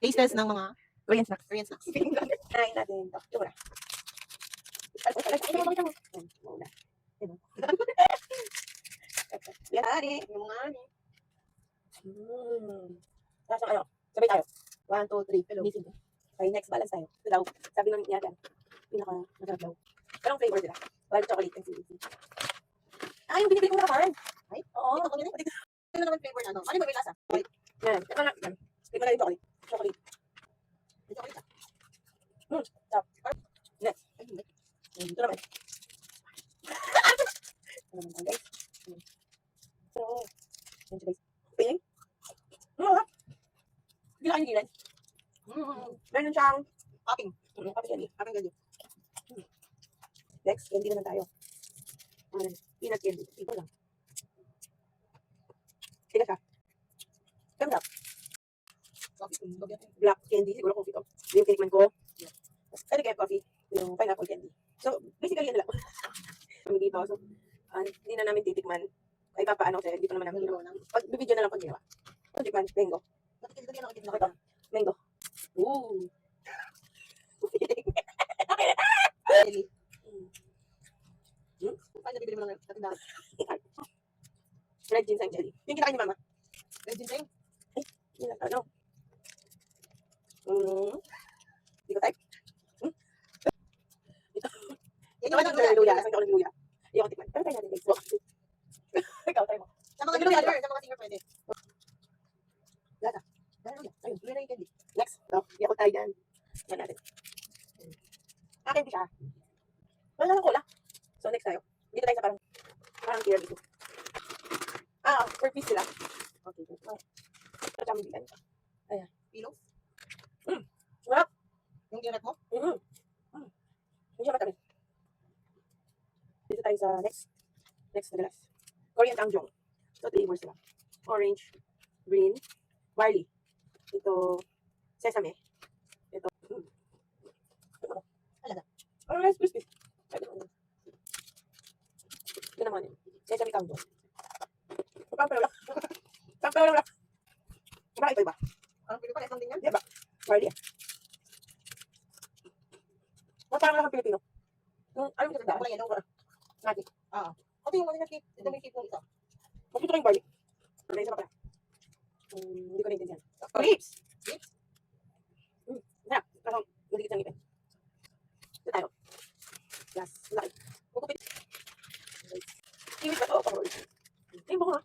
taste test ng mga Korean snacks. Korean snacks. Try natin ito. Ito muna. Ito muna. Muna. Yari. Yung mga ano. Nasa ano? Sabay tayo. 1, 2, 3. Hello. Busy. Okay, next balance tayo. Ito daw. Sabi ng niya pinaka-masarap daw. Anong flavor sila? Wild chocolate and CBC. Ah, yung binibili ko na naman. Ay? Oo. Ito ko din. Ano naman flavor na ano? Ano ba yung lasa? Yan. Ito na. Yan. Ito na yung chocolate. Chocolate. Ito ko din. Stop. Next. Ay, hindi. Ito naman. Ito naman guys. So, yan siya guys. Piling. Gila yung gilan. Meron siyang Popping. Popping candy. Popping candy. Next, candy naman tayo. Peanut candy. Ito lang. Tiga siya. Ganda. Black candy. Siguro coffee to. Yung tinikman ko. Ano kaya coffee? Yung pineapple candy. So, basically yan lang. Kami dito. So, hindi na namin titikman. Ay, papaano kasi hindi pa naman namin ginawa. Pag-video na lang pag ginawa. Tikman, mango. Ito, mango. Ooh. Jelly. Paano nabibili mo lang natin dahil? Red ginseng jelly. Yung kinakain ni mama. Red ginseng. Yun lang, ano? Hindi ko type. Yan Ito yung ang luya. luya. Isang taon ng luya. Hindi ako tikman. Pero tayo natin guys. Ikaw, tayo mo. Sa mga senior, sa mga senior pwede. Lata. Ayun, luya na yung candy. Next. So, hindi ako tayo dyan. Yan natin. Akin di siya. Wala lang cola. So, next tayo. Dito tayo sa parang tiramisu. Per piece sila. Okay. Ito siya mabigan. Ayan. Pillows. Sarap. Yung ginat mo. Hindi siya matamis. Dito tayo sa next. Next na glass. Korean tangjong. So, flavors sila. Orange, green, barley. Ito, sesame. Ito, Alaga. oh, Rice Krispies. Ito naman yun. Sesame tangjong. Pampero lang. Pampero lang. Baka iba-iba. Ang pili pa, isang din yan. Diba? Barley. Parang lang ang Pilipino. Alam mo sa Wala yellow. Nati. Ito yung mga cake. Ito may cake ng isa. Magkito kayong barley. Ano isa pa pala? Hindi ko naintindihan. Grapes. Sarap. Parang maligit ng ngipin. Ito tayo. Last. Laki. Kukupit. Kiwit ba ito? Ay, bako ha.